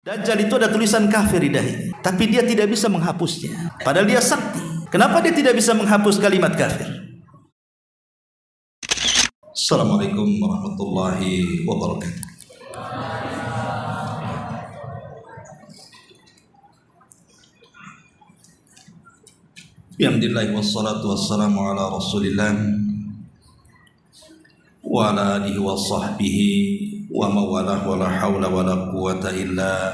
Dajjal itu ada tulisan kafir di dahi, tapi dia tidak bisa menghapusnya. Padahal dia sakti. Kenapa dia tidak bisa menghapus kalimat kafir? Assalamualaikum warahmatullahi wabarakatuh. Alhamdulillah wassalatu wassalamu ala rasulillah wa ala alihi wa sahbihi wa mawalah wa la hawla wa la quwata illa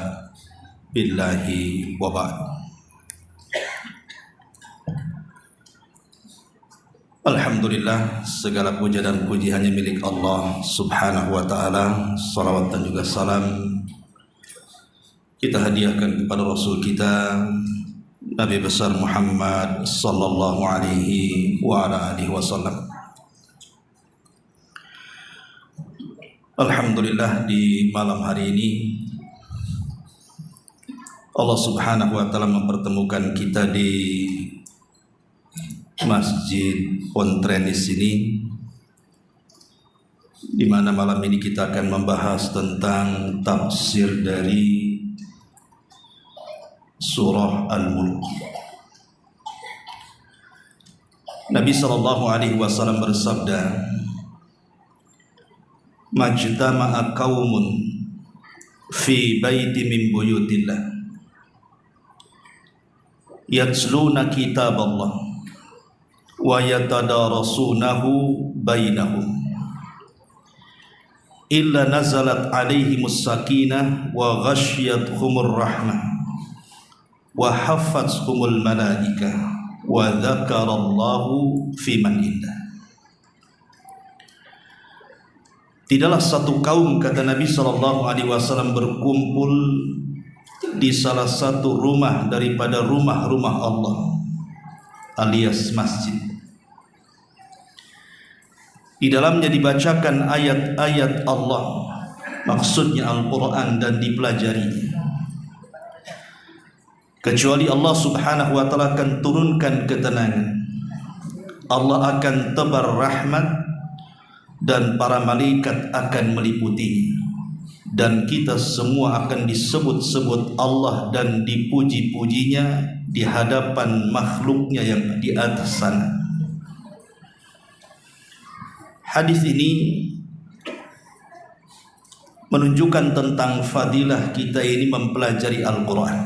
billahi wa ba'd. Alhamdulillah, segala puja dan puji hanya milik Allah subhanahu wa ta'ala. Salawat dan juga salam kita hadiahkan kepada Rasul kita Nabi besar Muhammad sallallahu alaihi wa ala alihi wasallam. Alhamdulillah, di malam hari ini Allah subhanahu wa ta'ala mempertemukan kita di Masjid Pontrenis ini, di mana malam ini kita akan membahas tentang tafsir dari surah Al-Mulk. Nabi sallallahu alaihi wasallam bersabda, "Majtama'a qaumun fi baiti min buyutillah yatluna kitaballah wa yatadarasunahu bainahum illa nazalat alaihimus sakinah wa ghasyiyatuhumur rahmah wa haffathumul malaikah wa dzakarallahu fi man indah." Tidaklah satu kaum, kata Nabi sallallahu alaihi wasallam, berkumpul di salah satu rumah daripada rumah-rumah Allah alias masjid. Di dalamnya dibacakan ayat-ayat Allah, maksudnya Al-Quran, dan dipelajarinya. Kecuali Allah subhanahu wa ta'ala akan turunkan ketenangan, Allah akan tebar rahmat, dan para malaikat akan meliputinya, dan kita semua akan disebut-sebut Allah dan dipuji-pujinya di hadapan makhluknya yang di atas sana. Hadis ini menunjukkan tentang fadilah kita ini mempelajari Al-Quran.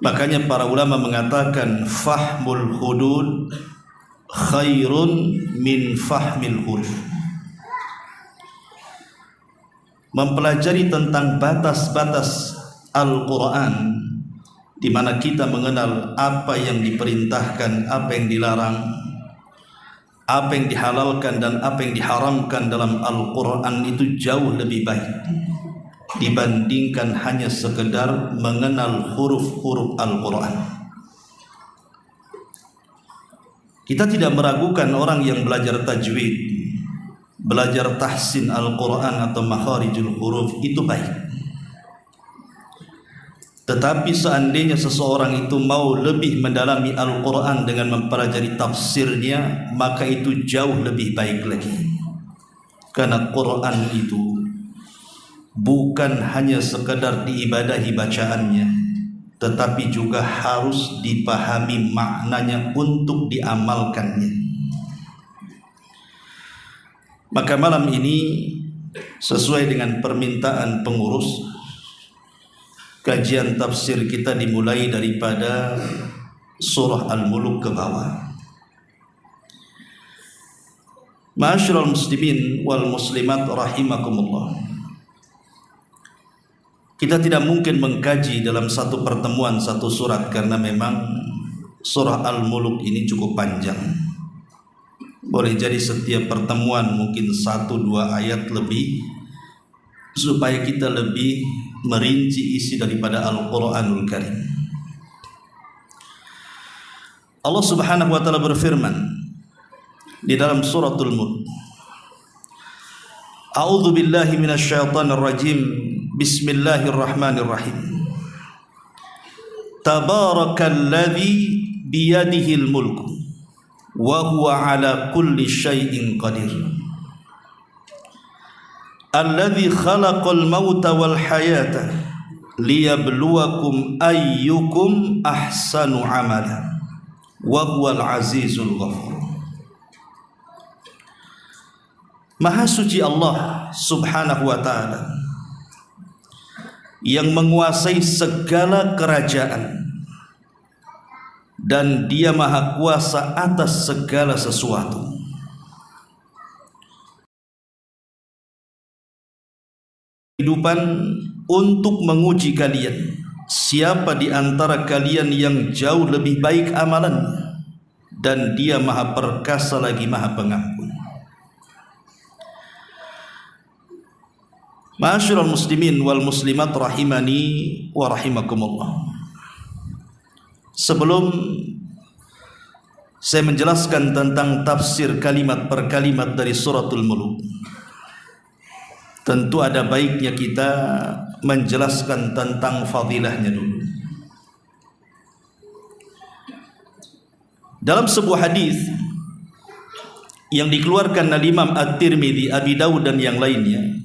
Makanya para ulama mengatakan fahmul hudud khairun min fahmil huruf. Mempelajari tentang batas-batas Al-Quran, di mana kita mengenal apa yang diperintahkan, apa yang dilarang, apa yang dihalalkan dan apa yang diharamkan dalam Al-Quran, itu jauh lebih baik dibandingkan hanya sekedar mengenal huruf-huruf Al-Quran. Kita tidak meragukan orang yang belajar tajwid, belajar tahsin Al-Quran atau makharijul huruf, itu baik. Tetapi seandainya seseorang itu mau lebih mendalami Al-Quran dengan mempelajari tafsirnya, maka itu jauh lebih baik lagi. Karena Quran itu bukan hanya sekedar diibadahi bacaannya, tetapi juga harus dipahami maknanya untuk diamalkannya. Maka malam ini, sesuai dengan permintaan pengurus, kajian tafsir kita dimulai daripada surah Al-Mulk ke bawah. Ma'asyiral muslimin wal muslimat rahimakumullah, kita tidak mungkin mengkaji dalam satu pertemuan satu surat, karena memang surah Al-Mulk ini cukup panjang. Boleh jadi setiap pertemuan mungkin 1-2 ayat lebih, supaya kita lebih merinci isi daripada Al-Quranul Karim. Allah subhanahu wa ta'ala berfirman di dalam suratul Mulk, A'udzu billahi minasyaitonir rajim. Bismillahirrahmanirrahim. Tabarakalladzi biyadihil mulku wa huwa ala kulli syai'in qadir. alladzi khalaqal mauta wal hayata liyabluwakum ayyukum ahsanu amala wa huwal azizul ghafur. Maha suci Allah subhanahu wa ta'ala yang menguasai segala kerajaan, dan dia maha kuasa atas segala sesuatu. Kehidupan untuk menguji kalian, siapa di antara kalian yang jauh lebih baik amalannya, dan dia maha perkasa lagi maha pengampun. Ma'asyiral muslimin wal muslimat rahimani wa rahimakumullah. Sebelum saya menjelaskan tentang tafsir kalimat per kalimat dari suratul Mulk, tentu ada baiknya kita menjelaskan tentang fadilahnya dulu. Dalam sebuah hadis yang dikeluarkan oleh Imam At-Tirmidzi, Abi Dawud dan yang lainnya,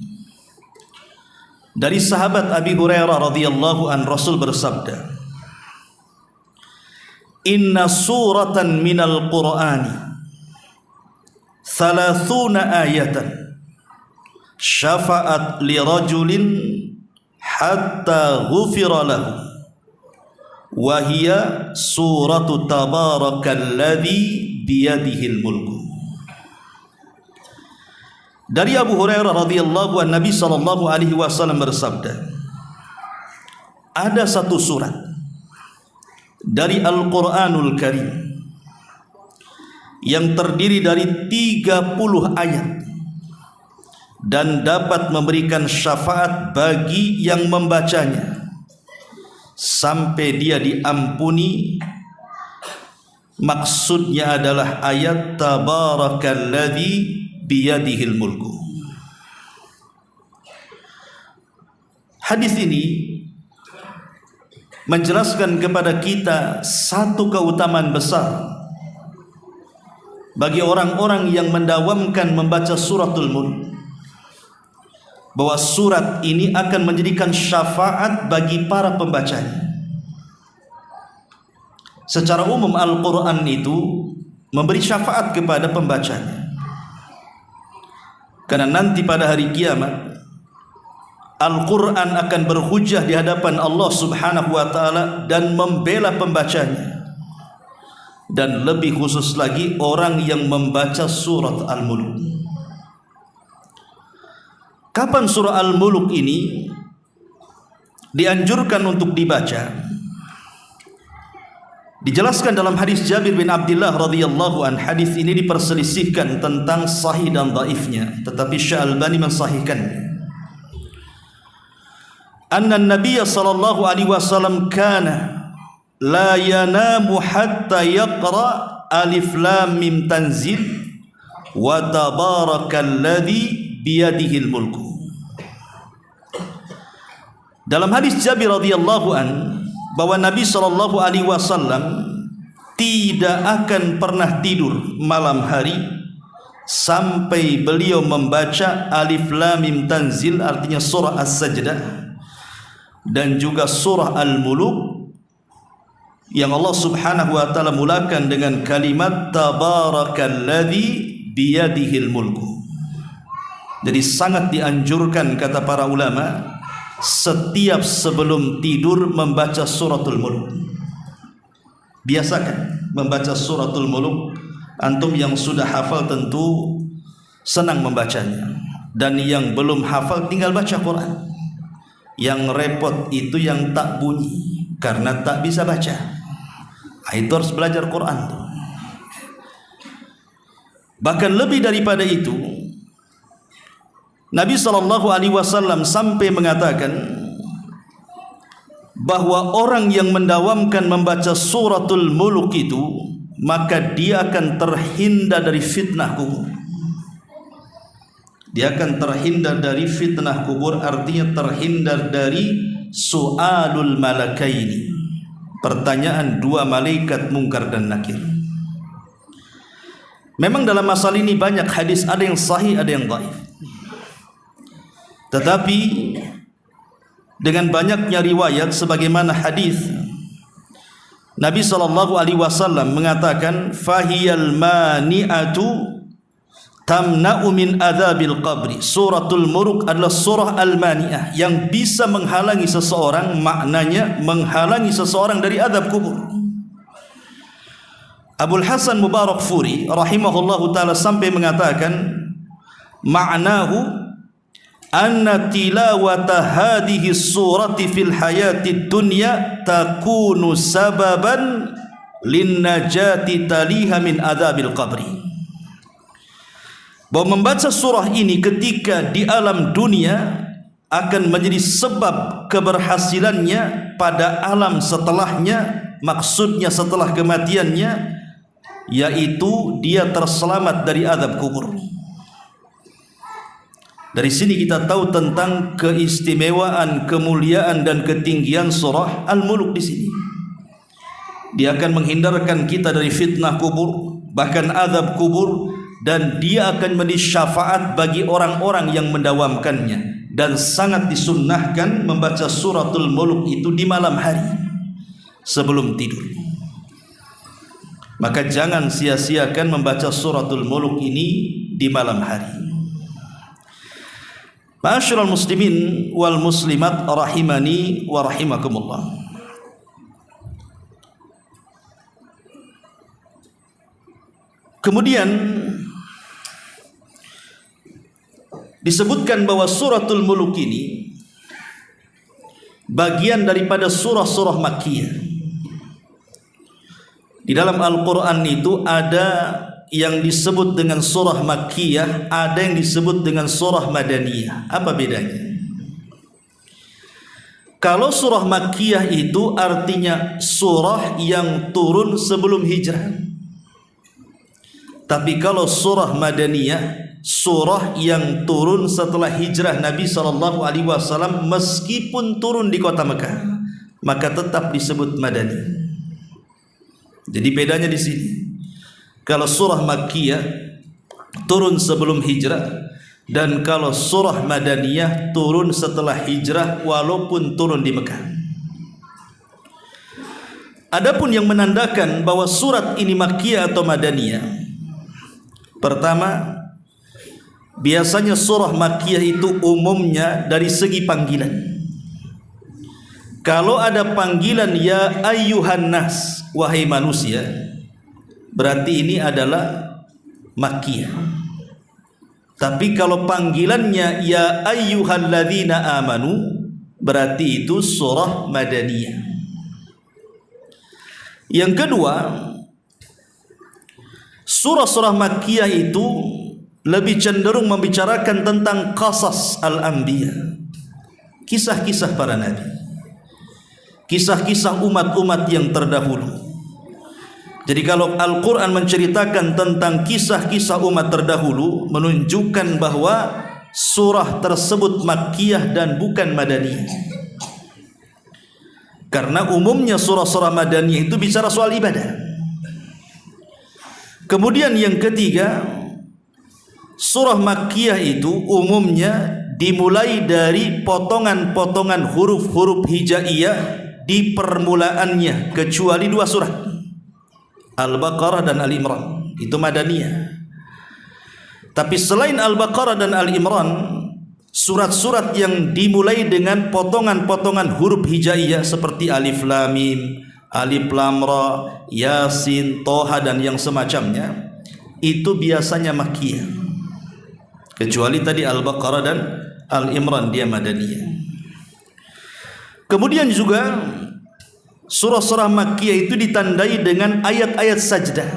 dari sahabat Abi Hurairah radhiyallahu an, Rasul bersabda, inna suratan minal Qur'ani 30 ayatan syafa'at li rajulin hatta ghufira lahu wa hiya suratu tabarakalladzi biyadihil mulku. Dari Abu Hurairah radhiyallahu an, Nabi sallallahu alaihi wasallam bersabda, ada satu surat dari Al-Quranul Karim yang terdiri dari 30 ayat dan dapat memberikan syafaat bagi yang membacanya sampai dia diampuni. Maksudnya adalah ayat tabarakalladzi biyadihil mulku. Hadis ini menjelaskan kepada kita satu keutamaan besar bagi orang-orang yang mendawamkan membaca suratul Mulk, bahwa surat ini akan menjadikan syafaat bagi para pembacanya. Secara umum Al-Quran itu memberi syafaat kepada pembacanya, karena nanti pada hari kiamat Al-Quran akan berhujjah di hadapan Allah subhanahu wa ta'ala dan membela pembacanya. Dan lebih khusus lagi orang yang membaca surat Al-Mulk. Kapan surah Al-Mulk ini dianjurkan untuk dibaca? Dijelaskan dalam hadis Jabir bin Abdullah radhiyallahu an. Hadis ini diperselisihkan tentang sahih dan dhaifnya, tetapi Syekh Albani mensahihkannya. Anna Nabiy sallallahu alaihi wasallam kana la yanamu hatta yaqra alif lam mim tanzil wa tabarakalladzi biyadihil mulku. Dalam hadis Jabir radhiyallahu an, bahwa Nabi sallallahu alaihi wasallam tidak akan pernah tidur malam hari sampai beliau membaca alif lam mim tanzil, artinya surah As-Sajdah, dan juga surah Al-Mulk yang Allah subhanahu wa ta'ala mulakan dengan kalimat tabarakalladzi biyadihil mulku. Jadi sangat dianjurkan, kata para ulama, setiap sebelum tidur membaca suratul Mulk. Biasakan membaca suratul Mulk. Antum yang sudah hafal tentu senang membacanya, dan yang belum hafal tinggal baca Quran. Yang repot itu yang tak bunyi karena tak bisa baca. Itu harus belajar Quran tuh. Bahkan lebih daripada itu, Nabi SAW sampai mengatakan bahwa orang yang mendawamkan membaca suratul Mulk itu, maka dia akan terhindar dari fitnah kubur. Dia akan terhindar dari fitnah kubur, artinya terhindar dari su'alul malakaini, pertanyaan dua malaikat Munkar dan Nakir. Memang dalam masalah ini banyak hadis, ada yang sahih, ada yang dhaif. Tetapi dengan banyaknya riwayat sebagaimana hadis Nabi SAW mengatakan, fahiyal mani'atu tamna'u min adzabil qabri. Suratul Mulk adalah surah al-mani'ah yang bisa menghalangi seseorang, maknanya menghalangi seseorang dari azab kubur. Abul Hasan Mubarak Furi rahimahullahu taala sampai mengatakan, ma'nahu anna tilawata hadhihi surati fil hayati dunya takunu sababan lin najati taliha min adzabil qabri. Bahwa membaca surah ini ketika di alam dunia akan menjadi sebab keberhasilannya pada alam setelahnya, maksudnya setelah kematiannya, yaitu dia terselamat dari azab kubur. Dari sini kita tahu tentang keistimewaan, kemuliaan dan ketinggian surah Al-Mulk di sini. Dia akan menghindarkan kita dari fitnah kubur, bahkan azab kubur, dan dia akan menjadi syafaat bagi orang-orang yang mendawamkannya. Dan sangat disunnahkan membaca suratul Mulk itu di malam hari sebelum tidur. Maka jangan sia-siakan membaca suratul Mulk ini di malam hari. Ma'asyiral muslimin wal muslimat rahimani wa rahimakumullah. Kemudian disebutkan bahwa suratul Mulk ini bagian daripada surah-surah Makkiyah. Di dalam Al-Quran itu ada yang disebut dengan surah Makkiyah, ada yang disebut dengan surah Madaniyah. Apa bedanya? Kalau surah Makkiyah itu artinya surah yang turun sebelum hijrah. Tapi kalau surah Madaniyah, surah yang turun setelah hijrah Nabi SAW, meskipun turun di kota Mekah, maka tetap disebut Madani. Jadi bedanya di sini. Kalau surah Makkiyah turun sebelum hijrah, dan kalau surah Madaniyah turun setelah hijrah walaupun turun di Mekah. Adapun yang menandakan bahwa surat ini Makkiyah atau Madaniyah, pertama, biasanya surah Makkiyah itu umumnya dari segi panggilan. Kalau ada panggilan ya ayyuhan nas, wahai manusia, berarti ini adalah Makkiyah. Tapi kalau panggilannya ya ayyuhalladzina amanu, berarti itu surah Madaniyah. Yang kedua, surah-surah Makkiyah itu lebih cenderung membicarakan tentang qasas al-anbiya, kisah-kisah para nabi, kisah-kisah umat-umat yang terdahulu. Jadi kalau Al-Quran menceritakan tentang kisah-kisah umat terdahulu, menunjukkan bahwa surah tersebut Makkiyah dan bukan Madaniyah. Karena umumnya surah-surah Madaniyah itu bicara soal ibadah. Kemudian yang ketiga, surah Makkiyah itu umumnya dimulai dari potongan-potongan huruf-huruf hijaiyah di permulaannya, kecuali dua surah, Al-Baqarah dan Al-Imran, itu Madaniyah. Tapi selain Al-Baqarah dan Al-Imran, surat-surat yang dimulai dengan potongan-potongan huruf hijaiyah seperti Alif Lam Mim, Alif Lam Ra, Yasin, Toha dan yang semacamnya, itu biasanya Makkiyah. Kecuali tadi Al-Baqarah dan Al-Imran, dia Madaniyah. Kemudian juga surah-surah Makkiyah itu ditandai dengan ayat-ayat sajdah.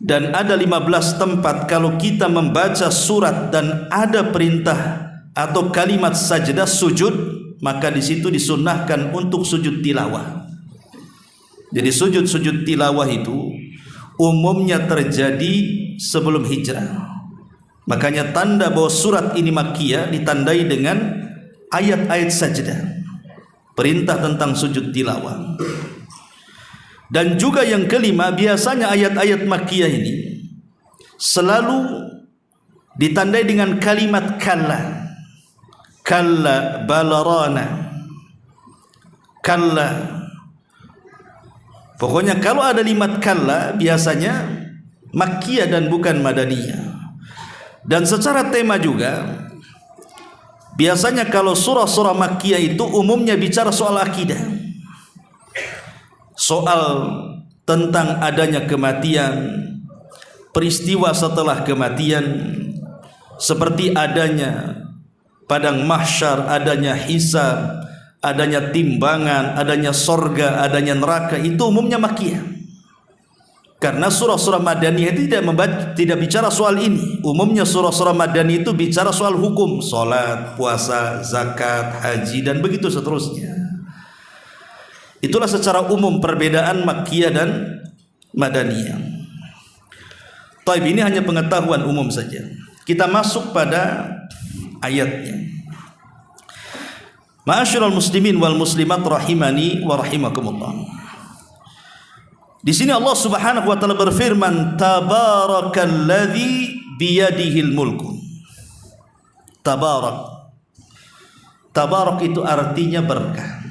Dan ada 15 tempat kalau kita membaca surat dan ada perintah atau kalimat sajdah, sujud, maka di situ disunnahkan untuk sujud tilawah. Jadi sujud-sujud tilawah itu umumnya terjadi sebelum hijrah. Makanya tanda bahwa surat ini Makkiyah ditandai dengan ayat-ayat sajdah, perintah tentang sujud tilawah. Dan juga yang kelima, biasanya ayat-ayat Makkiyah ini selalu ditandai dengan kalimat kalla. kalla balarana, kalla. Pokoknya kalau ada kalimat kalla biasanya makkiyah dan bukan madaniyah. Dan secara tema juga biasanya kalau surah-surah makkiyah itu umumnya bicara soal akidah, soal tentang adanya kematian, peristiwa setelah kematian, seperti adanya padang mahsyar, adanya hisab, adanya timbangan, adanya sorga, adanya neraka. Itu umumnya makkiyah. Karena surah-surah madaniyah itu tidak bicara soal ini. Umumnya surah-surah madaniyah itu bicara soal hukum, salat, puasa, zakat, haji, dan begitu seterusnya. Itulah secara umum perbedaan makkiyah dan madaniyah. Taib, ini hanya pengetahuan umum saja. Kita masuk pada ayatnya. Ma'asyiral muslimin wal muslimat rahimani wa rahimakumullah. Di sini Allah Subhanahu wa taala berfirman, tabarakalladzi biyadihil mulku. Tabarak. Tabarak itu artinya berkah.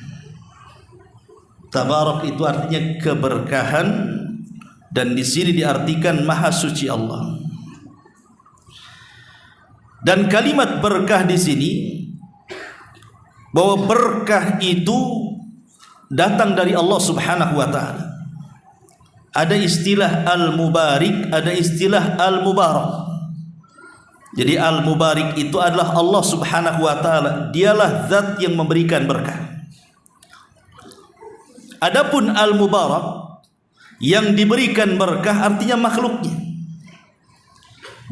Tabarak itu artinya keberkahan, dan di sini diartikan maha suci Allah. Dan kalimat berkah di sini, bahwa berkah itu datang dari Allah Subhanahu wa taala. Ada istilah al-mubarik, ada istilah al-mubarak. Jadi al-mubarik itu adalah Allah Subhanahu wa taala, dialah zat yang memberikan berkah. Adapun al-mubarak, yang diberikan berkah artinya makhluknya.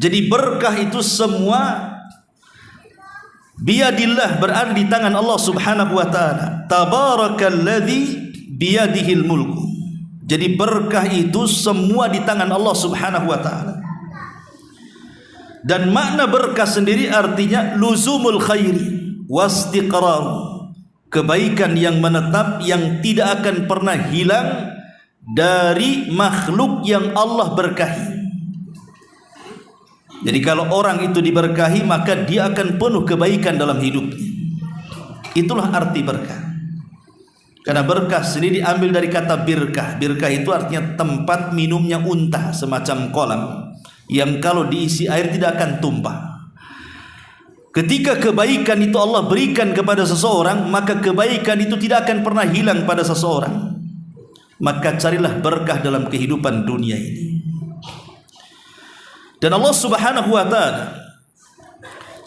Jadi berkah itu semua biyadillah, berada di tangan Allah Subhanahu wa taala. Tabarakalladzi biyadihil mulku. Jadi berkah itu semua di tangan Allah Subhanahu wa taala. Dan makna berkah sendiri artinya luzumul khairi wastiqrar, kebaikan yang menetap yang tidak akan pernah hilang dari makhluk yang Allah berkahi. Jadi kalau orang itu diberkahi, maka dia akan penuh kebaikan dalam hidupnya. Itulah arti berkah. Karena berkah sendiri diambil dari kata birkah. Birkah itu artinya tempat minumnya unta, semacam kolam yang kalau diisi air tidak akan tumpah. Ketika kebaikan itu Allah berikan kepada seseorang, maka kebaikan itu tidak akan pernah hilang pada seseorang. Maka carilah berkah dalam kehidupan dunia ini. Dan Allah Subhanahu wa taala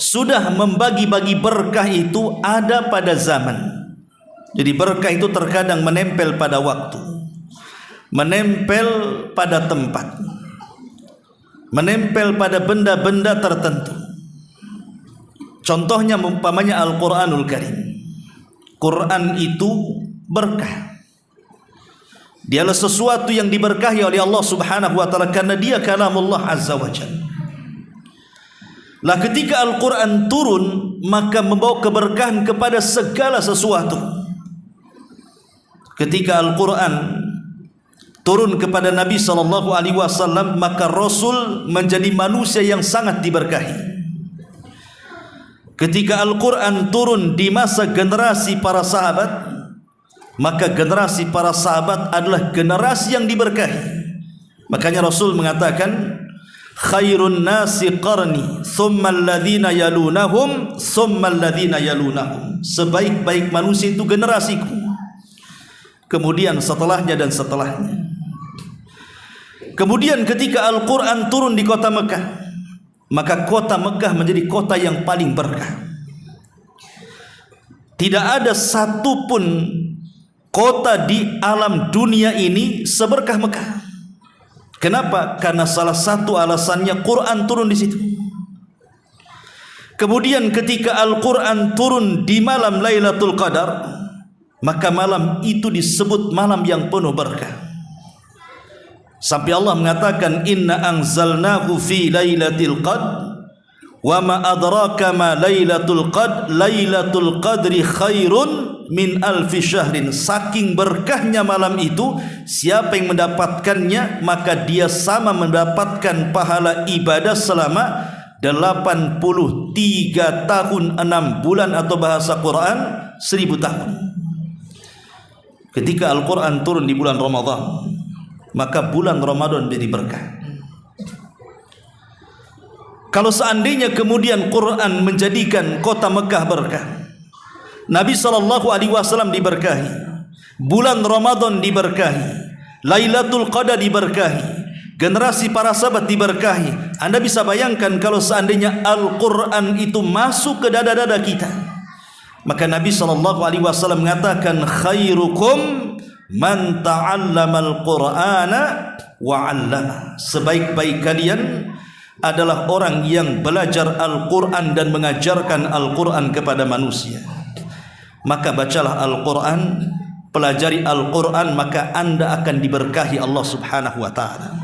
sudah membagi-bagi berkah itu ada pada zaman. Jadi berkah itu terkadang menempel pada waktu, menempel pada tempat, menempel pada benda-benda tertentu. Contohnya umpamanya Al-Quranul Karim. Quran itu berkah. Dialah sesuatu yang diberkahi oleh Allah Subhanahu wa taala karena dia kalamullah azza wa jalla. Lah ketika Al-Quran turun, maka membawa keberkahan kepada segala sesuatu. Ketika Al-Quran turun kepada Nabi SAW, maka Rasul menjadi manusia yang sangat diberkahi. Ketika Al-Quran turun di masa generasi para sahabat, maka generasi para sahabat adalah generasi yang diberkahi. Makanya Rasul mengatakan, khairun nasi qarni thumma alladhina yalunahum thumma alladhina yalunahum. Sebaik-baik manusia itu generasiku, kemudian setelahnya dan setelahnya. Kemudian ketika Al-Quran turun di kota Mekah, maka kota Mekah menjadi kota yang paling berkah. Tidak ada satupun kota di alam dunia ini seberkah Mekah. Kenapa? Karena salah satu alasannya Quran turun di situ. Kemudian ketika Al-Quran turun di malam Lailatul Qadar, maka malam itu disebut malam yang penuh berkah. Sampai Allah mengatakan, inna anzalnahu fi lailatul qadr wa ma adraka ma lailatul qadr lailatul qadri khairun min alfi syahrin. Saking berkahnya malam itu, siapa yang mendapatkannya maka dia sama mendapatkan pahala ibadah selama 83 tahun 6 bulan atau bahasa Quran 1000 tahun. Ketika Al-Quran turun di bulan Ramadan, maka bulan Ramadan jadi berkah. Kalau seandainya kemudian Quran menjadikan kota Mekah berkah, Nabi SAW diberkahi, bulan Ramadan diberkahi, Lailatul Qadar diberkahi, generasi para sahabat diberkahi. Anda bisa bayangkan kalau seandainya Al-Quran itu masuk ke dada-dada kita. Maka Nabi SAW mengatakan, khairukum man ta'allamal Qur'ana wa 'allama. Sebaik-baik kalian adalah orang yang belajar Al-Quran dan mengajarkan Al-Quran kepada manusia. Maka bacalah Al-Quran, pelajari Al-Quran, maka Anda akan diberkahi Allah Subhanahu wa ta'ala.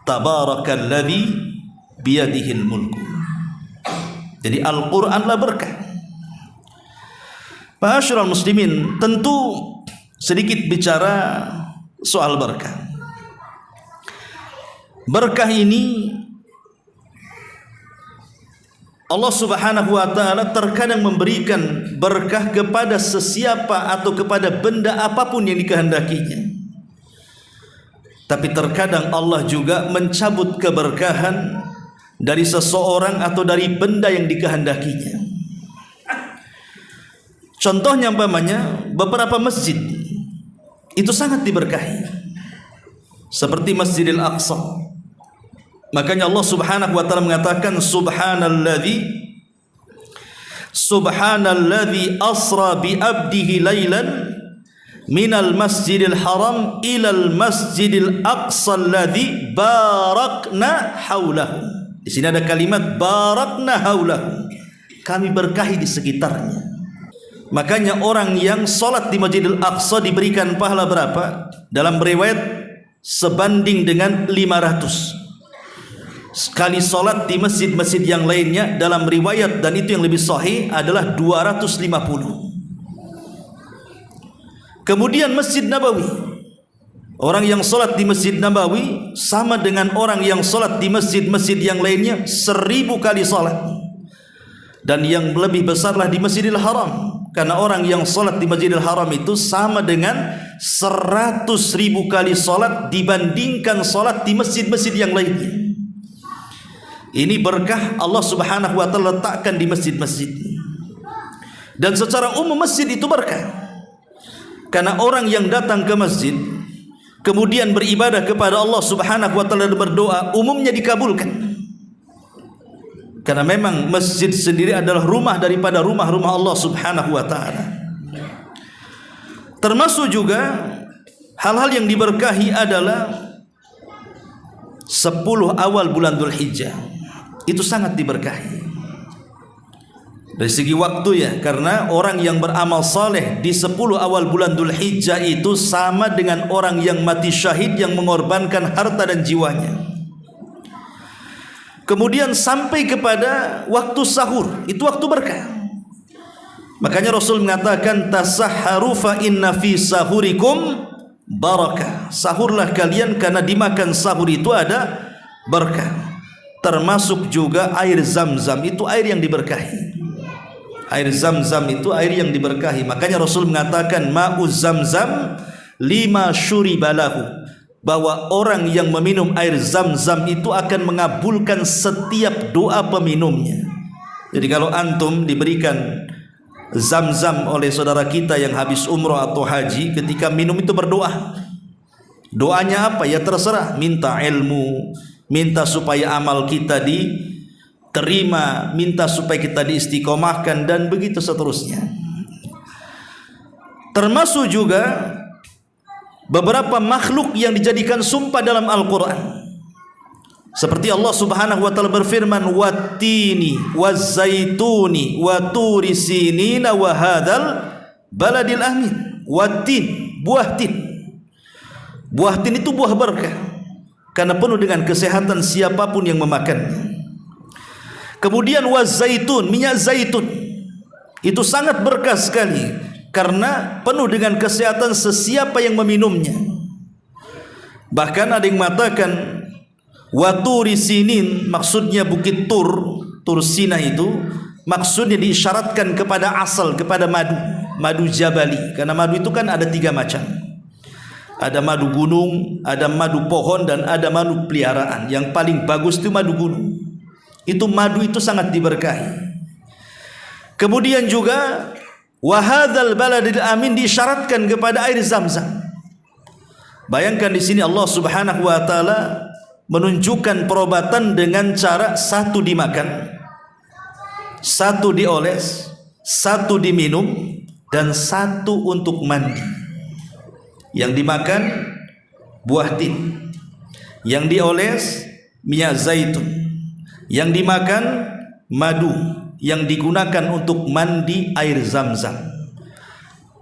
Tabarakalladzi biyadihil mulku. Jadi Al-Quranlah berkah. Ma'asyiral muslimin, tentu sedikit bicara soal berkah. Berkah ini Allah Subhanahu wa ta'ala terkadang memberikan berkah kepada sesiapa atau kepada benda apapun yang dikehendakinya. Tapi terkadang Allah juga mencabut keberkahan dari seseorang atau dari benda yang dikehendakinya. Contohnya umpamanya beberapa masjid itu sangat diberkahi, seperti Masjidil Aqsa. Makanya Allah Subhanahu wa ta'ala mengatakan, Subhanalladzi asra bi abdihi lailan minal masjidil haram ilal masjidil aqsa alladzi barakna haulahu. Di sini ada kalimat barakna haulahu, kami berkahi di sekitarnya. Makanya orang yang sholat di Masjidil Aqsa diberikan pahala berapa? Dalam riwayat sebanding dengan 500. Sekali sholat di masjid-masjid yang lainnya, dalam riwayat, dan itu yang lebih sahih, adalah 250. Kemudian Masjid Nabawi, orang yang sholat di Masjid Nabawi sama dengan orang yang sholat di masjid-masjid yang lainnya 1000 kali sholat. Dan yang lebih besarlah di Masjidil Haram, karena orang yang sholat di Masjidil Haram itu sama dengan 100.000 kali sholat dibandingkan sholat di masjid-masjid yang lainnya. Ini berkah Allah Subhanahu wa ta'ala letakkan di masjid-masjid. Dan secara umum masjid itu berkah, karena orang yang datang ke masjid kemudian beribadah kepada Allah Subhanahu wa ta'ala dan berdoa, umumnya dikabulkan. Karena memang masjid sendiri adalah rumah daripada rumah-rumah Allah Subhanahu wa ta'ala. Termasuk juga hal-hal yang diberkahi adalah 10 awal bulan Dzulhijjah. Itu sangat diberkahi dari segi waktu ya, karena orang yang beramal saleh di 10 awal bulan Dzulhijjah itu sama dengan orang yang mati syahid yang mengorbankan harta dan jiwanya. Kemudian sampai kepada waktu sahur, itu waktu berkah. Makanya Rasul mengatakan, tasahharu fa inna fi sahurikum barakah. Sahurlah kalian karena dimakan sahur itu ada berkah. Termasuk juga air Zam-Zam, itu air yang diberkahi. Air Zam-Zam itu air yang diberkahi. Makanya Rasul mengatakan, ma'uz Zam-Zam lima syuribalahu, bahwa orang yang meminum air Zam-Zam itu akan mengabulkan setiap doa peminumnya. Jadi kalau antum diberikan Zam-Zam oleh saudara kita yang habis umroh atau haji, ketika minum itu berdoa. Doanya apa? Ya terserah, minta ilmu, minta supaya amal kita diterima, minta supaya kita diistiqomahkan, dan begitu seterusnya. Termasuk juga beberapa makhluk yang dijadikan sumpah dalam Al-Quran, seperti Allah Subhanahu wa ta'ala berfirman, wattini wazzaituni wa turi sinina wa hadzal baladil amin. Wattin, buah tin. Buah tin itu buah berkah, karena penuh dengan kesehatan siapapun yang memakannya. Kemudian wazzaitun, minyak zaitun, itu sangat berkah sekali, karena penuh dengan kesehatan sesiapa yang meminumnya. Bahkan ada yang mengatakan waturi sinin, maksudnya bukit Tur, Tur Sina itu maksudnya diisyaratkan kepada asal, kepada madu jabali. Karena madu itu kan ada 3 macam. Ada madu gunung, ada madu pohon, dan ada madu peliharaan. Yang paling bagus itu madu gunung. Itu madu itu sangat diberkahi. Kemudian juga wa hadzal baladil amin disyaratkan kepada air Zam-Zam. Bayangkan di sini Allah Subhanahu wa taala menunjukkan perobatan dengan cara 1 dimakan, 1 dioles, 1 diminum, dan 1 untuk mandi. Yang dimakan buah tin, yang dioles minyak zaitun, yang dimakan madu, yang digunakan untuk mandi air Zam-Zam.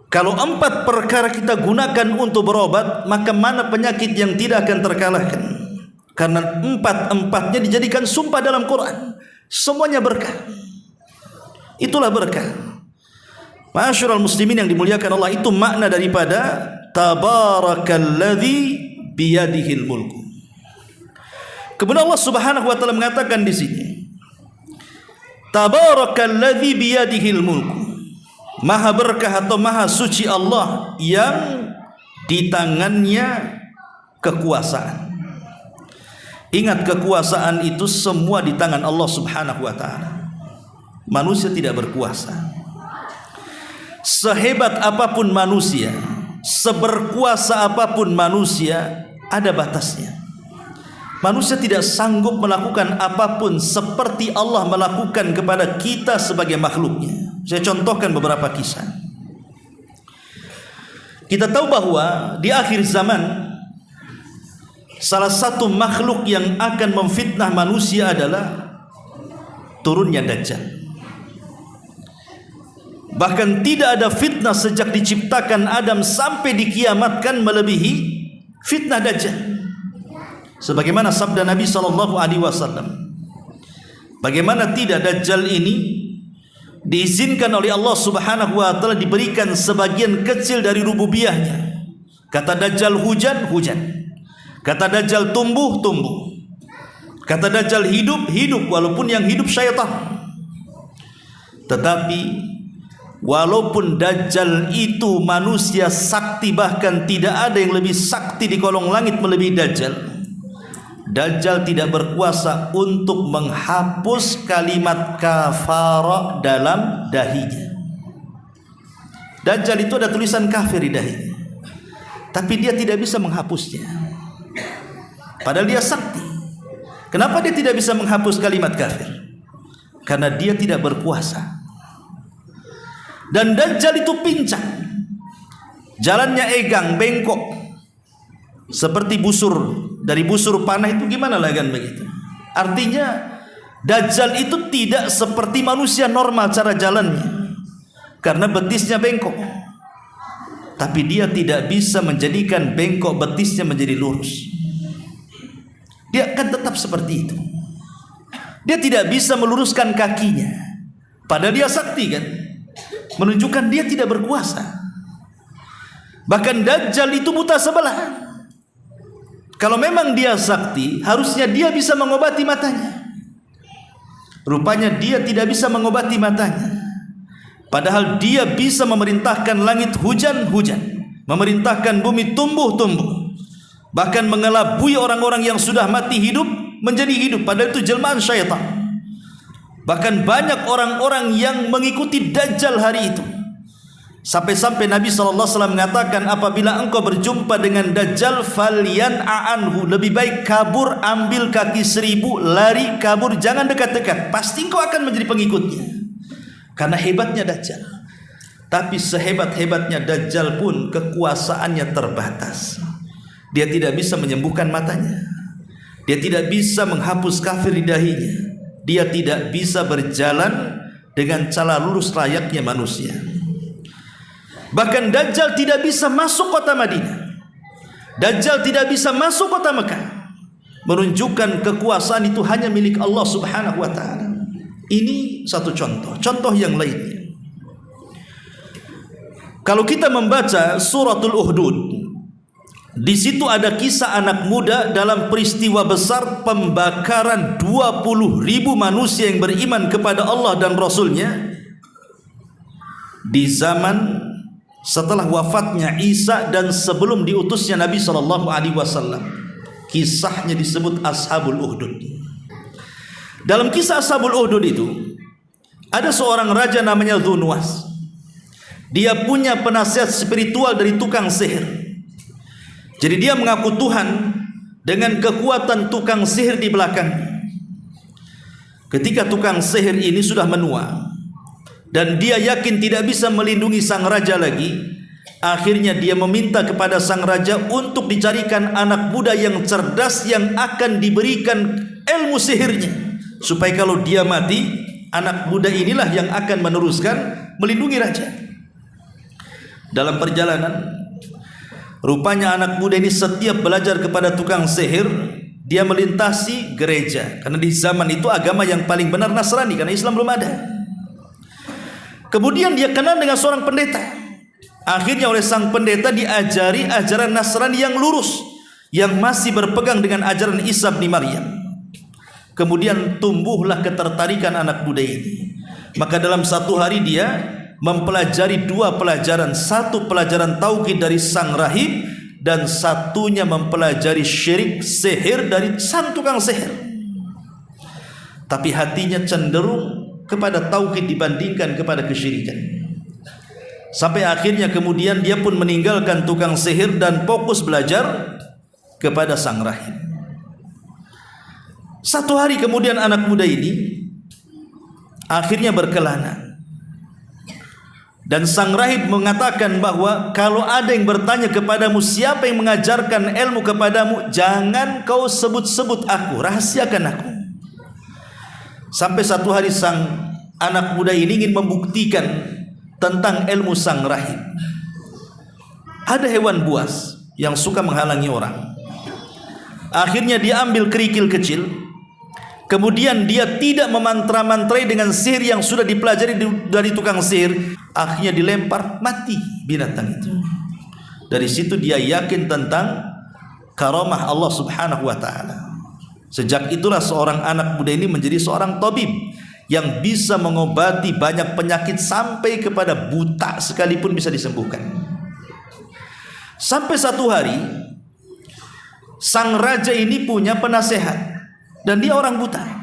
Kalau 4 perkara kita gunakan untuk berobat, maka mana penyakit yang tidak akan terkalahkan? Karena 4-empatnya dijadikan sumpah dalam Quran. Semuanya berkah. Itulah berkah. Ma'asyiral muslimin yang dimuliakan Allah, itu makna daripada tabarakalladzi biyadihil mulku. Kemudian Allah Subhanahu wa taala mengatakan di sini, tabarakalladzi biyadihil mulku. Maha berkah atau maha suci Allah yang di tangannya kekuasaan. Ingat, kekuasaan itu semua di tangan Allah Subhanahu wa taala. Manusia tidak berkuasa. Sehebat apapun manusia, seberkuasa apapun manusia, ada batasnya. Manusia tidak sanggup melakukan apapun seperti Allah melakukan kepada kita sebagai makhluknya. Saya contohkan beberapa kisah. Kita tahu bahwa di akhir zaman salah satu makhluk yang akan memfitnah manusia adalah turunnya Dajjal. Bahkan tidak ada fitnah sejak diciptakan Adam sampai dikiamatkan melebihi fitnah Dajjal. Sebagaimana sabda Nabi SAW, bagaimana tidak Dajjal ini diizinkan oleh Allah Subhanahu wa taala diberikan sebagian kecil dari rububiyahnya. Kata Dajjal hujan, hujan. Kata Dajjal tumbuh, tumbuh. Kata Dajjal hidup, hidup, walaupun yang hidup syaitan. Tetapi walaupun Dajjal itu manusia sakti, bahkan tidak ada yang lebih sakti di kolong langit melebihi Dajjal, Dajjal tidak berkuasa untuk menghapus kalimat kafara dalam dahinya. Dajjal itu ada tulisan kafir di dahinya, tapi dia tidak bisa menghapusnya. Padahal dia sakti. Kenapa dia tidak bisa menghapus kalimat kafir? Karena dia tidak berkuasa. Dan Dajjal itu pincang, jalannya egang, bengkok, seperti busur. Dari busur panah itu gimana lah kan begitu. Artinya Dajjal itu tidak seperti manusia normal cara jalannya, karena betisnya bengkok. Tapi dia tidak bisa menjadikan bengkok betisnya menjadi lurus. Dia akan tetap seperti itu. Dia tidak bisa meluruskan kakinya, padahal dia sakti kan, menunjukkan dia tidak berkuasa. Bahkan Dajjal itu buta sebelah. Kalau memang dia sakti, harusnya dia bisa mengobati matanya. Rupanya dia tidak bisa mengobati matanya. Padahal dia bisa memerintahkan langit hujan-hujan, memerintahkan bumi tumbuh-tumbuh, bahkan mengelabui orang-orang yang sudah mati hidup menjadi hidup. Padahal itu jelmaan syaitan. Bahkan banyak orang-orang yang mengikuti Dajjal hari itu. Sampai-sampai Nabi SAW mengatakan, apabila engkau berjumpa dengan Dajjal, falyan'a anhu, lebih baik kabur, ambil kaki 1000, lari, kabur, jangan dekat-dekat, pasti engkau akan menjadi pengikutnya. Karena hebatnya Dajjal. Tapi sehebat-hebatnya Dajjal pun kekuasaannya terbatas. Dia tidak bisa menyembuhkan matanya, dia tidak bisa menghapus kafir di dahinya, dia tidak bisa berjalan dengan cara lurus layaknya manusia. Bahkan Dajjal tidak bisa masuk kota Madinah, Dajjal tidak bisa masuk kota Mekah, menunjukkan kekuasaan itu hanya milik Allah Subhanahu wa taala. Ini satu contoh. Contoh yang lainnya, kalau kita membaca suratul Uhdud, Di situ ada kisah anak muda dalam peristiwa besar pembakaran 20.000 manusia yang beriman kepada Allah dan Rasulnya di zaman setelah wafatnya Isa dan sebelum diutusnya Nabi SAW. Kisahnya disebut Ashabul Uhdud. Dalam kisah Ashabul Uhdud itu ada seorang raja namanya Dzunwas. Dia punya penasihat spiritual dari tukang sihir. Jadi dia mengaku Tuhan dengan kekuatan tukang sihir di belakangnya. Ketika tukang sihir ini sudah menua dan dia yakin tidak bisa melindungi sang raja lagi, akhirnya dia meminta kepada sang raja untuk dicarikan anak muda yang cerdas yang akan diberikan ilmu sihirnya, supaya kalau dia mati, anak muda inilah yang akan meneruskan melindungi raja. Dalam perjalanan, rupanya anak muda ini setiap belajar kepada tukang sihir, dia melintasi gereja. Karena di zaman itu agama yang paling benar Nasrani, karena Islam belum ada. Kemudian dia kenal dengan seorang pendeta. Akhirnya oleh sang pendeta diajari ajaran Nasrani yang lurus, yang masih berpegang dengan ajaran Isa bin Maryam. Kemudian tumbuhlah ketertarikan anak muda ini. Maka dalam satu hari dia mempelajari 2 pelajaran, satu pelajaran tauhid dari sang rahib dan satunya mempelajari syirik sihir dari sang tukang sihir. Tapi hatinya cenderung kepada tauhid dibandingkan kepada kesyirikan. Sampai akhirnya kemudian dia pun meninggalkan tukang sihir dan fokus belajar kepada sang rahib. Satu hari kemudian anak muda ini akhirnya berkelana. Dan sang rahib mengatakan bahwa kalau ada yang bertanya kepadamu siapa yang mengajarkan ilmu kepadamu, jangan kau sebut-sebut aku, rahasiakan aku. Sampai satu hari sang anak muda ini ingin membuktikan tentang ilmu sang rahib. Ada hewan buas yang suka menghalangi orang. Akhirnya dia ambil kerikil kecil, kemudian dia tidak memantra-mantrai dengan sihir yang sudah dipelajari dari tukang sihir. Akhirnya dilempar, mati binatang itu. Dari situ dia yakin tentang karamah Allah Subhanahu wa taala. Sejak itulah seorang anak muda ini menjadi seorang tabib yang bisa mengobati banyak penyakit sampai kepada buta sekalipun bisa disembuhkan. Sampai satu hari sang raja ini punya penasehat dan dia orang buta.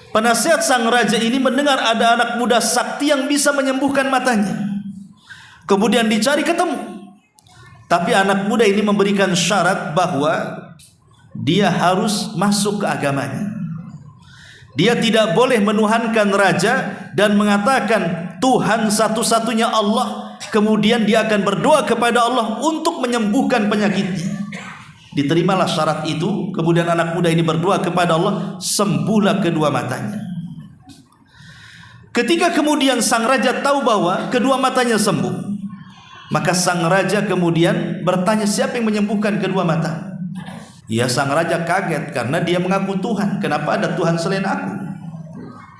Penasihat sang raja ini mendengar ada anak muda sakti yang bisa menyembuhkan matanya. Kemudian dicari ketemu. Tapi anak muda ini memberikan syarat bahwa dia harus masuk ke agamanya. Dia tidak boleh menuhankan raja dan mengatakan Tuhan satu-satunya Allah. Kemudian dia akan berdoa kepada Allah untuk menyembuhkan penyakitnya. Diterimalah syarat itu. Kemudian anak muda ini berdoa kepada Allah, sembuhlah kedua matanya. Ketika kemudian sang raja tahu bahwa kedua matanya sembuh, maka sang raja kemudian bertanya, siapa yang menyembuhkan kedua mata? Ya, sang raja kaget karena dia mengaku Tuhan. Kenapa ada Tuhan selain aku?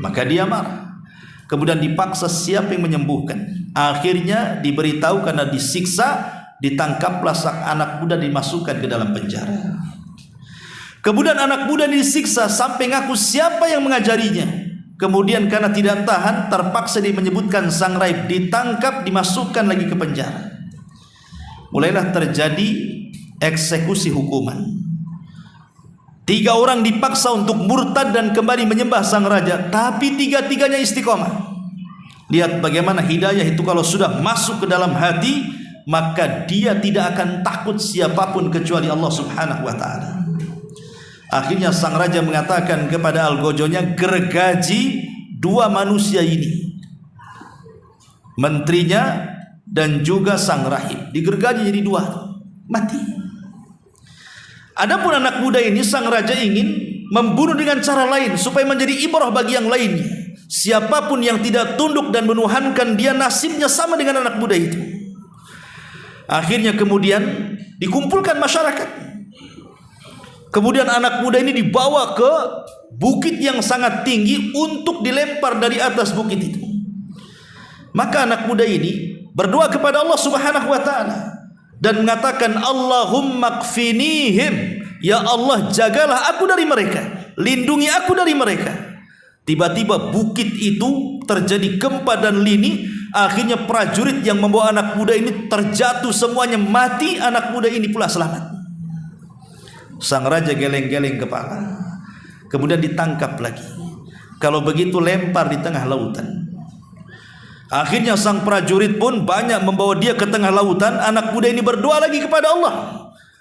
Maka dia marah. Kemudian dipaksa siapa yang menyembuhkan. Akhirnya diberitahu karena disiksa, ditangkaplah sang anak muda, dimasukkan ke dalam penjara. Kemudian anak muda disiksa sampai ngaku siapa yang mengajarinya. Kemudian karena tidak tahan, terpaksa dia menyebutkan sang rahib, ditangkap, dimasukkan lagi ke penjara. Mulailah terjadi eksekusi hukuman. 3 orang dipaksa untuk murtad dan kembali menyembah sang raja, tapi 3-tiganya istiqomah. Lihat bagaimana hidayah itu kalau sudah masuk ke dalam hati, maka dia tidak akan takut siapapun kecuali Allah Subhanahu wa taala. Akhirnya sang raja mengatakan kepada algojonya, gergaji 2 manusia ini, menterinya dan juga sang rahib. Digergaji jadi 2, mati. Adapun anak muda ini, sang raja ingin membunuh dengan cara lain supaya menjadi ibrah bagi yang lainnya. Siapapun yang tidak tunduk dan menuhankan dia, nasibnya sama dengan anak muda itu. Akhirnya kemudian dikumpulkan masyarakat. Kemudian anak muda ini dibawa ke bukit yang sangat tinggi untuk dilempar dari atas bukit itu. Maka anak muda ini berdoa kepada Allah Subhanahu wa taala, dan mengatakan Allahumma kfinihim, ya Allah jagalah aku dari mereka, lindungi aku dari mereka. Tiba-tiba bukit itu terjadi gempa dan lini. Akhirnya prajurit yang membawa anak muda ini terjatuh, semuanya mati, anak muda ini pula selamat. Sang raja geleng-geleng kepala, kemudian ditangkap lagi. Kalau begitu lempar di tengah lautan. Akhirnya sang prajurit pun banyak membawa dia ke tengah lautan. Anak muda ini berdoa lagi kepada Allah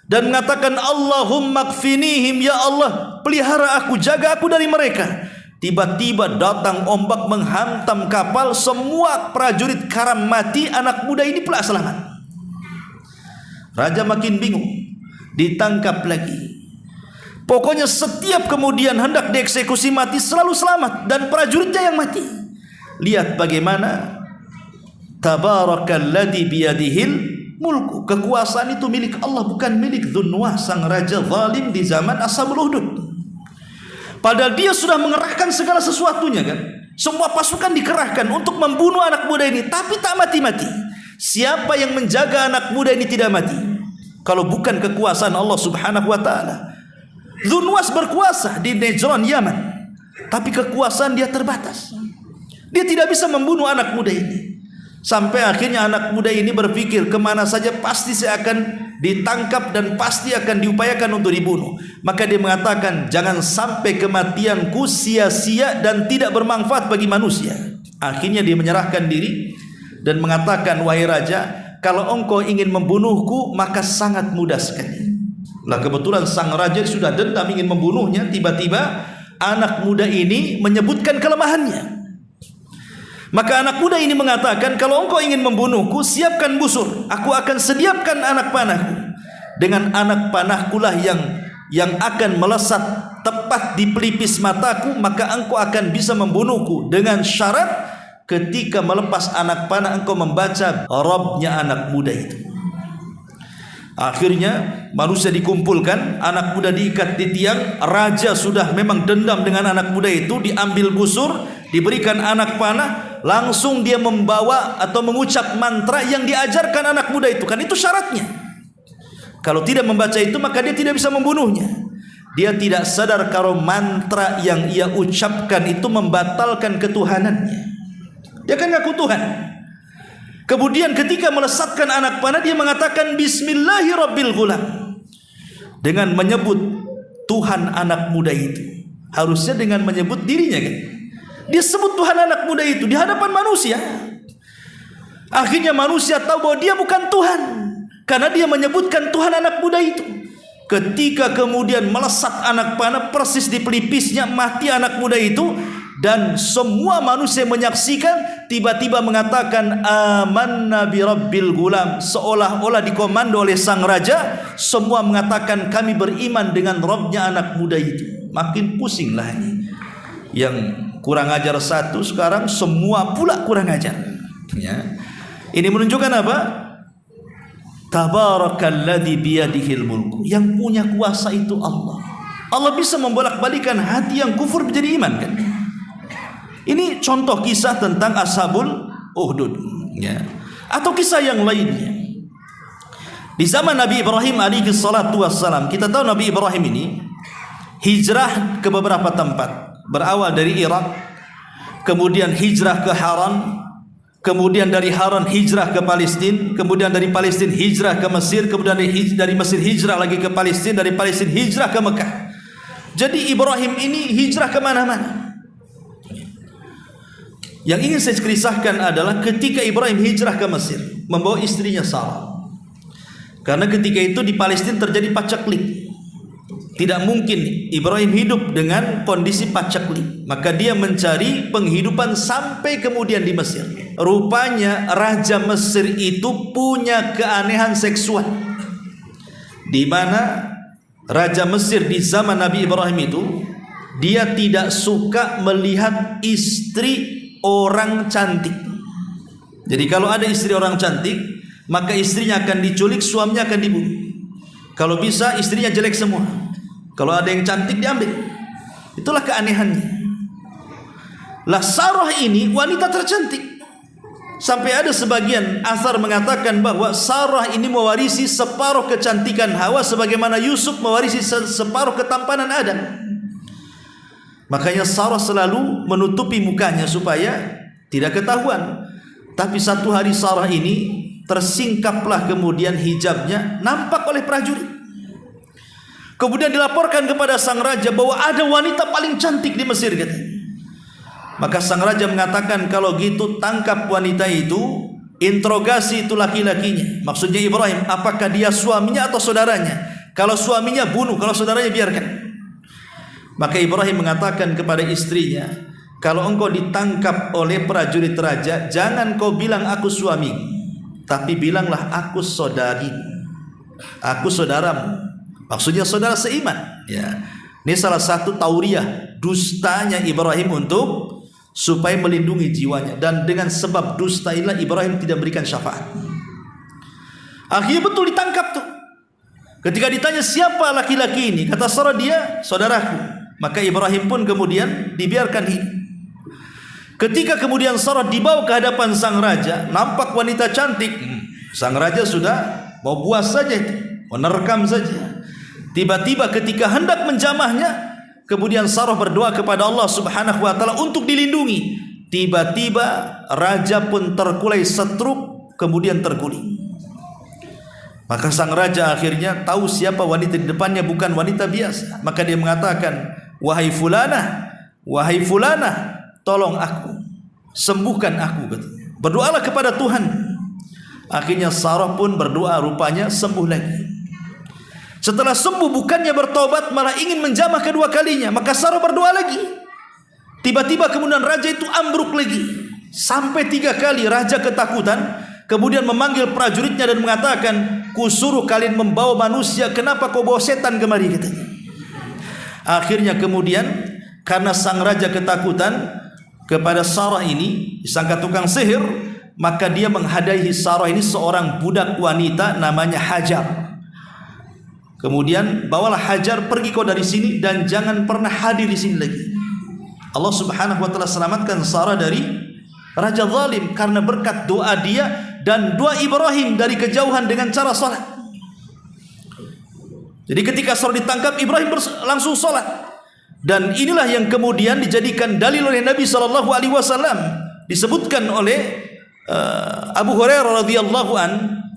dan mengatakan Allahumma kfinihim, ya Allah pelihara aku, jaga aku dari mereka. Tiba-tiba datang ombak menghantam kapal, semua prajurit karam mati, anak muda ini pula selamat. Raja makin bingung, ditangkap lagi. Pokoknya setiap kemudian hendak dieksekusi mati selalu selamat, dan prajuritnya yang mati. Lihat bagaimana tabarakalladzi biyadihil mulku, kekuasaan itu milik Allah, bukan milik Dzunnuwas, sang raja zalim di zaman Ashabul Ukhdud. Padahal dia sudah mengerahkan segala sesuatunya kan. Semua pasukan dikerahkan untuk membunuh anak muda ini, tapi tak mati-mati. Siapa yang menjaga anak muda ini tidak mati? Kalau bukan kekuasaan Allah Subhanahu wa taala. Dzunnuwas berkuasa di Najran, Yaman, tapi kekuasaan dia terbatas. Dia tidak bisa membunuh anak muda ini. Sampai akhirnya anak muda ini berpikir, kemana saja pasti saya akan ditangkap dan pasti akan diupayakan untuk dibunuh. Maka dia mengatakan, jangan sampai kematianku sia-sia dan tidak bermanfaat bagi manusia. Akhirnya dia menyerahkan diri dan mengatakan, wahai raja, kalau engkau ingin membunuhku maka sangat mudah sekali. Lah kebetulan sang raja sudah dendam ingin membunuhnya. Tiba-tiba anak muda ini menyebutkan kelemahannya. Maka anak muda ini mengatakan, kalau engkau ingin membunuhku, siapkan busur, aku akan sediakan anak panahku. Dengan anak panahkulah yang akan melesat tepat di pelipis mataku, maka engkau akan bisa membunuhku. Dengan syarat ketika melepas anak panah engkau membaca Rabbnya anak muda itu. Akhirnya manusia dikumpulkan, anak muda diikat di tiang. Raja sudah memang dendam dengan anak muda itu. Diambil busur, diberikan anak panah, langsung dia membawa atau mengucap mantra yang diajarkan anak muda itu. Kan itu syaratnya. Kalau tidak membaca itu maka dia tidak bisa membunuhnya. Dia tidak sadar kalau mantra yang ia ucapkan itu membatalkan ketuhanannya. Dia kan ngaku Tuhan. Kemudian ketika melesatkan anak panah, dia mengatakan Bismillahirrabbilghulam, dengan menyebut Tuhan anak muda itu. Harusnya dengan menyebut dirinya kan. Dia sebut Tuhan anak muda itu di hadapan manusia. Akhirnya manusia tahu bahwa dia bukan Tuhan, karena dia menyebutkan Tuhan anak muda itu. Ketika kemudian melesat anak panah persis di pelipisnya, mati anak muda itu. Dan semua manusia menyaksikan, tiba-tiba mengatakan amanna bi rabbil gulam, seolah-olah dikomando oleh sang raja. Semua mengatakan kami beriman dengan Rabbnya anak muda itu. Makin pusinglah ini. Yang kurang ajar satu, sekarang semua pula kurang ajar ya. Ini menunjukkan apa? Tabarakalladzi biyadihil mulku, yang punya kuasa itu Allah. Allah bisa membolak-balikan hati yang kufur menjadi iman kan. Ini contoh kisah tentang Ashabul Ukhdud ya. Atau kisah yang lainnya. Di zaman Nabi Ibrahim alaihi salatu wassalam, kita tahu Nabi Ibrahim ini hijrah ke beberapa tempat. Berawal dari Irak, kemudian hijrah ke Haran, kemudian dari Haran hijrah ke Palestina, kemudian dari Palestina hijrah ke Mesir, kemudian dari Mesir hijrah lagi ke Palestina, dari Palestina hijrah ke Mekah. Jadi Ibrahim ini hijrah kemana-mana. Yang ingin saya kisahkan adalah ketika Ibrahim hijrah ke Mesir membawa istrinya Sarah. Karena ketika itu di Palestina terjadi pacaklik. Tidak mungkin Ibrahim hidup dengan kondisi pacaklik. Maka dia mencari penghidupan sampai kemudian di Mesir. Rupanya Raja Mesir itu punya keanehan seksual, di mana Raja Mesir di zaman Nabi Ibrahim itu, dia tidak suka melihat istri orang cantik. Jadi kalau ada istri orang cantik, maka istrinya akan diculik, suaminya akan dibunuh. Kalau bisa istrinya jelek semua. Kalau ada yang cantik diambil. Itulah keanehannya. Lah Sarah ini wanita tercantik. Sampai ada sebagian asar mengatakan bahwa Sarah ini mewarisi separuh kecantikan Hawa sebagaimana Yusuf mewarisi separuh ketampanan Adam. Makanya Sarah selalu menutupi mukanya supaya tidak ketahuan. Tapi satu hari Sarah ini tersingkaplah kemudian hijabnya nampak oleh prajurit. Kemudian dilaporkan kepada sang raja bahwa ada wanita paling cantik di Mesir katanya. Maka sang raja mengatakan, kalau gitu tangkap wanita itu, interogasi itu laki-lakinya. Maksudnya Ibrahim, apakah dia suaminya atau saudaranya? Kalau suaminya bunuh, kalau saudaranya biarkan. Maka Ibrahim mengatakan kepada istrinya, kalau engkau ditangkap oleh prajurit raja, jangan kau bilang aku suami, tapi bilanglah aku saudari, aku saudaramu. Maksudnya saudara seiman. Ya, ini salah satu tauriah dustanya Ibrahim untuk supaya melindungi jiwanya, dan dengan sebab dusta inilah Ibrahim tidak memberikan syafaat. Akhirnya betul ditangkap tuh. Ketika ditanya siapa laki-laki ini, kata Sarah, dia saudaraku. Maka Ibrahim pun kemudian dibiarkan hidup. Ketika kemudian Sarah dibawa ke hadapan sang raja, nampak wanita cantik. Sang raja sudah mau buas saja itu, menerkam saja. Tiba-tiba ketika hendak menjamahnya, kemudian Sarah berdoa kepada Allah Subhanahu wa taala untuk dilindungi. Tiba-tiba raja pun terkulai setruk, kemudian terguling. Maka sang raja akhirnya tahu siapa wanita di depannya bukan wanita biasa. Maka dia mengatakan, wahai fulanah, tolong aku, sembuhkan aku, katanya. Berdoalah kepada Tuhan. Akhirnya Sarah pun berdoa, rupanya sembuh lagi. Setelah sembuh bukannya bertobat, malah ingin menjamah kedua kalinya. Maka Sarah berdoa lagi. Tiba-tiba kemudian raja itu ambruk lagi. Sampai 3 kali raja ketakutan. Kemudian memanggil prajuritnya dan mengatakan, kusuruh kalian membawa manusia, kenapa kau bawa setan kemari, katanya. Akhirnya kemudian karena sang raja ketakutan kepada Sarah ini, disangka tukang sihir, maka dia menghadiahi Sarah ini seorang budak wanita namanya Hajar. Kemudian bawalah Hajar, pergi kau dari sini dan jangan pernah hadir di sini lagi. Allah Subhanahu wa taala selamatkan Sarah dari raja zalim karena berkat doa dia dan doa Ibrahim dari kejauhan dengan cara salat. Jadi ketika Sarah ditangkap, Ibrahim langsung salat. Dan inilah yang kemudian dijadikan dalil oleh Nabi sallallahu alaihi wasallam. Disebutkan oleh Abu Hurairah radhiyallahu an,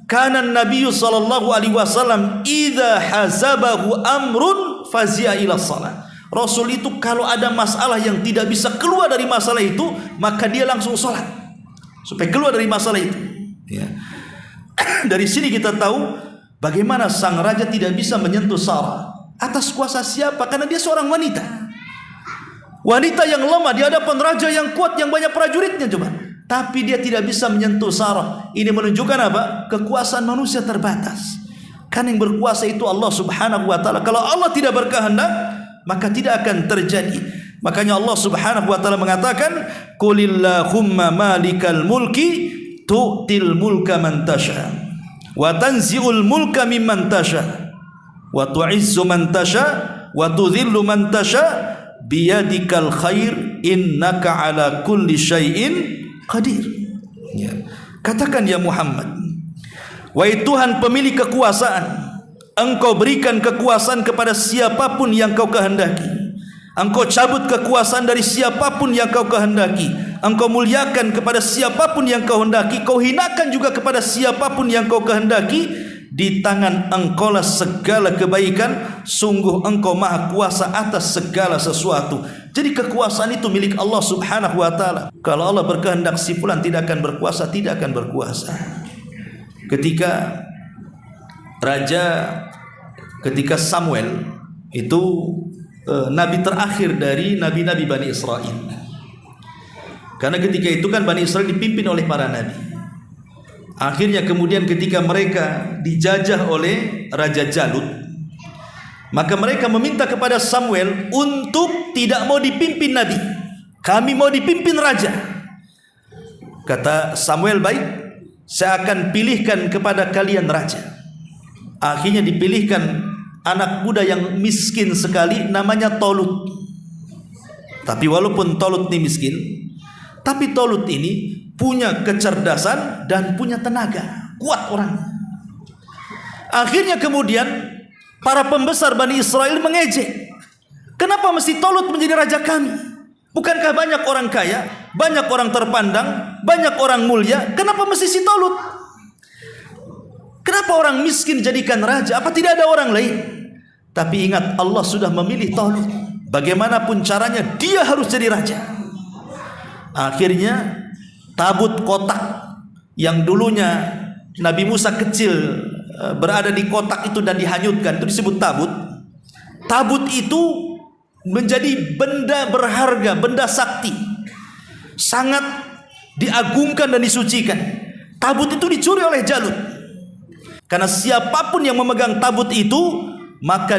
kana Nabi sallallahu alaihi wasallam idza hazabahu amrun fazi'a ila shalah. Rasul itu kalau ada masalah yang tidak bisa keluar dari masalah itu, maka dia langsung salat supaya keluar dari masalah itu. Ya. Dari sini kita tahu bagaimana sang raja tidak bisa menyentuh Sarah. Atas kuasa siapa? Karena dia seorang wanita. Wanita yang lemah di hadapan raja yang kuat, yang banyak prajuritnya, coba. Tapi dia tidak bisa menyentuh Sarah. Ini menunjukkan apa? Kekuasaan manusia terbatas. Karena yang berkuasa itu Allah Subhanahu wa taala. Kalau Allah tidak berkehendak, maka tidak akan terjadi. Makanya Allah Subhanahu wa taala mengatakan, qulillahumma malikal mulki tu'til mulka man tasha wa tanzi'ul mulka mimman tasha wa tu'izzu man tasha wa tudhillu man tasha biyadikal khair innaka ala kulli syai'in qadir. Ya. Katakan ya Muhammad, wahai Tuhan pemilik kekuasaan, Engkau berikan kekuasaan kepada siapapun yang Kau kehendaki. Engkau cabut kekuasaan dari siapapun yang Kau kehendaki. Engkau muliakan kepada siapapun yang Kau hendaki. Kau hinakan juga kepada siapapun yang Kau kehendaki. Di tangan Engkau lah segala kebaikan. Sungguh Engkau maha kuasa atas segala sesuatu. Jadi kekuasaan itu milik Allah Subhanahu wa taala. Kalau Allah berkehendak si fulan tidak akan berkuasa, tidak akan berkuasa. Ketika Samuel itu nabi terakhir dari nabi-nabi Bani Israel. Karena ketika itu kan Bani Israel dipimpin oleh para nabi. Akhirnya kemudian ketika mereka dijajah oleh Raja Jalut, maka mereka meminta kepada Samuel untuk tidak mau dipimpin nabi. Kami mau dipimpin raja. Kata Samuel, baik, saya akan pilihkan kepada kalian raja. Akhirnya dipilihkan anak muda yang miskin sekali, namanya Tolut. Tapi walaupun Tolut ini miskin, tapi Tolut ini punya kecerdasan dan punya tenaga, kuat orang. Akhirnya kemudian para pembesar Bani Israel mengejek, kenapa mesti Talut menjadi raja kami? Bukankah banyak orang kaya, banyak orang terpandang, banyak orang mulia, kenapa mesti si Talut? Kenapa orang miskin dijadikan raja? Apa tidak ada orang lain? Tapi ingat, Allah sudah memilih Talut. Bagaimanapun caranya dia harus jadi raja. Akhirnya tabut kotak yang dulunya Nabi Musa kecil berada di kotak itu dan dihanyutkan, itu disebut tabut. Tabut itu menjadi benda berharga, benda sakti, sangat diagungkan dan disucikan. Tabut itu dicuri oleh Jalut, karena siapapun yang memegang tabut itu, maka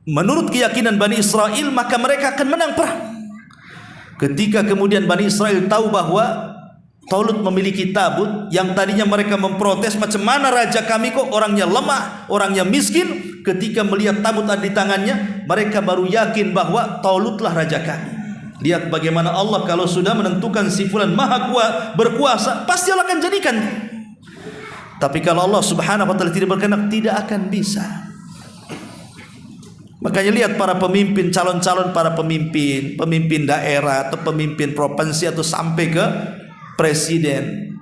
menurut keyakinan Bani Israel, maka mereka akan menang perang. Ketika kemudian Bani Israel tahu bahwa Talut memiliki tabut, yang tadinya mereka memprotes, macam mana raja kami kok orangnya lemah, orangnya miskin. Ketika melihat tabut ada di tangannya, mereka baru yakin bahwa Talutlah raja kami. Lihat bagaimana Allah kalau sudah menentukan si fulan maha berkuasa, pasti Allah akan jadikan. Tapi kalau Allah subhanahu wa ta'ala tidak berkehendak, tidak akan bisa. Makanya lihat para pemimpin, calon-calon para pemimpin, pemimpin daerah atau pemimpin provinsi atau sampai ke presiden.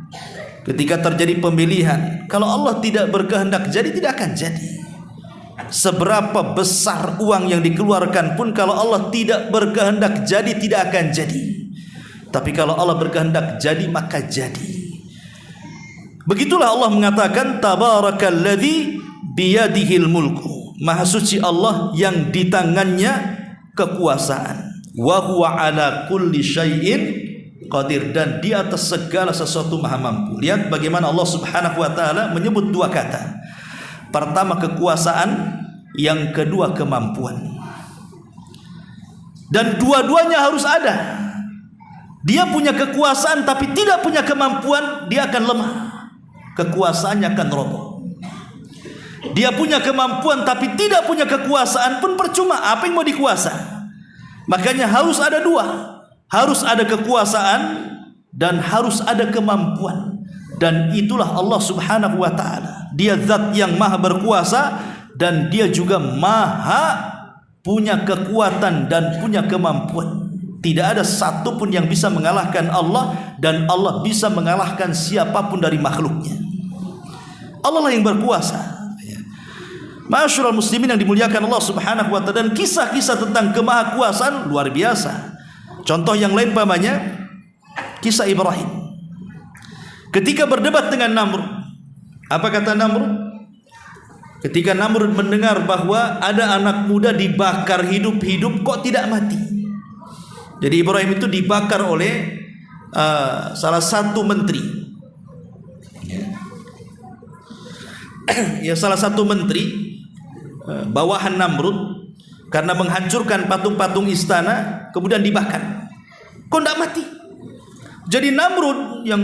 Ketika terjadi pemilihan, kalau Allah tidak berkehendak jadi, tidak akan jadi. Seberapa besar uang yang dikeluarkan pun, kalau Allah tidak berkehendak jadi, tidak akan jadi. Tapi kalau Allah berkehendak jadi, maka jadi. Begitulah Allah mengatakan, Tabarakalladzi biyadihil mulku. Maha suci Allah yang di tangannya kekuasaan. Wa huwa ala kulli syai'in qadir, dan di atas segala sesuatu maha mampu. Lihat bagaimana Allah subhanahu wa ta'ala menyebut dua kata. Pertama kekuasaan, yang kedua kemampuan. Dan dua-duanya harus ada. Dia punya kekuasaan tapi tidak punya kemampuan, dia akan lemah, kekuasaannya akan roboh. Dia punya kemampuan tapi tidak punya kekuasaan pun percuma, apa yang mau dikuasa? Makanya harus ada dua. Harus ada kekuasaan dan harus ada kemampuan. Dan itulah Allah subhanahu wa ta'ala. Dia zat yang maha berkuasa, dan dia juga maha punya kekuatan dan punya kemampuan. Tidak ada satupun yang bisa mengalahkan Allah, dan Allah bisa mengalahkan siapapun dari makhluknya. Allah lah yang berkuasa. Ma'asyiral muslimin yang dimuliakan Allah subhanahu wa ta'ala. Dan kisah-kisah tentang kemahakuasaan luar biasa. Contoh yang lain pamannya, kisah Ibrahim ketika berdebat dengan Namrud. Apa kata Namrud? Ketika Namrud mendengar bahwa ada anak muda dibakar hidup-hidup kok tidak mati. Jadi Ibrahim itu dibakar oleh salah satu menteri. Ya, salah satu menteri bawahan Namrud, karena menghancurkan patung-patung istana, kemudian dibakar. Kok tidak mati? Jadi Namrud yang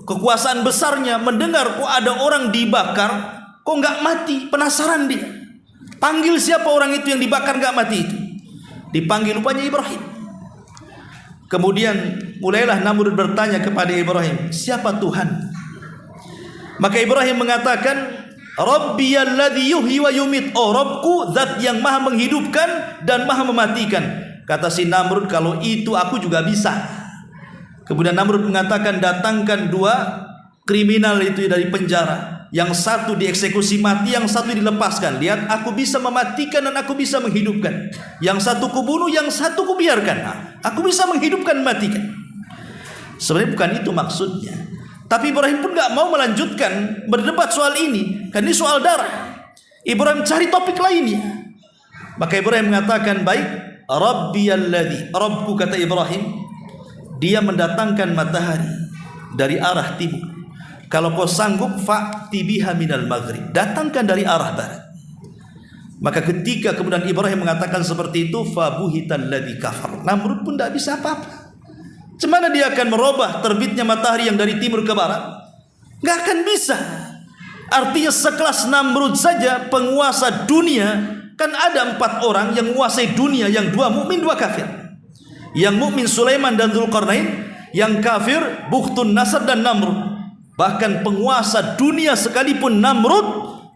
kekuasaan besarnya mendengar kok ada orang dibakar, kok nggak mati, penasaran dia. Panggil siapa orang itu yang dibakar nggak mati itu. Dipanggil rupanya Ibrahim. Kemudian mulailah Namrud bertanya kepada Ibrahim, siapa Tuhan? Maka Ibrahim mengatakan, Rabbiyalladzi yuhyi wa yumit. Oh, Rabbku zat yang maha menghidupkan dan maha mematikan. Kata si Namrud, kalau itu aku juga bisa. Kemudian Namrud mengatakan, datangkan dua kriminal itu dari penjara. Yang satu dieksekusi mati, yang satu dilepaskan. Lihat, aku bisa mematikan dan aku bisa menghidupkan. Yang satu kubunuh, yang satu kubiarkan. Nah, aku bisa menghidupkan, mematikan. Sebenarnya bukan itu maksudnya. Tapi Ibrahim pun gak mau melanjutkan berdebat soal ini, karena ini soal darah. Ibrahim cari topik lainnya. Maka Ibrahim mengatakan, baik, Rabbiyalladzi, Rabbku, kata Ibrahim, dia mendatangkan matahari dari arah timur. Kalau kau sanggup, fa'ti biha minal maghrib, datangkan dari arah barat. Maka ketika kemudian Ibrahim mengatakan seperti itu, fabuhitalladzi kafar, Namrud pun tidak bisa apa-apa. Cemana dia akan merubah terbitnya matahari yang dari timur ke barat? Gak akan bisa. Artinya sekelas Namrud saja, penguasa dunia, kan ada 4 orang yang menguasai dunia, yang 2 mukmin 2 kafir. Yang mukmin Sulaiman dan Dzulqarnain, Yang kafir Bukhtun Nasr dan Namrud. Bahkan penguasa dunia sekalipun Namrud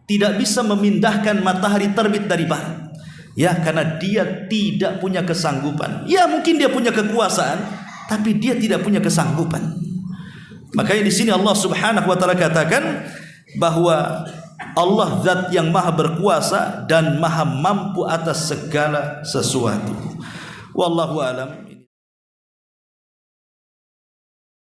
tidak bisa memindahkan matahari terbit dari barat. Ya, karena dia tidak punya kesanggupan. Ya, mungkin dia punya kekuasaan, tapi dia tidak punya kesanggupan. Makanya di sini Allah Subhanahu wa taala katakan bahwa Allah zat yang maha berkuasa dan maha mampu atas segala sesuatu. Wallahu alam.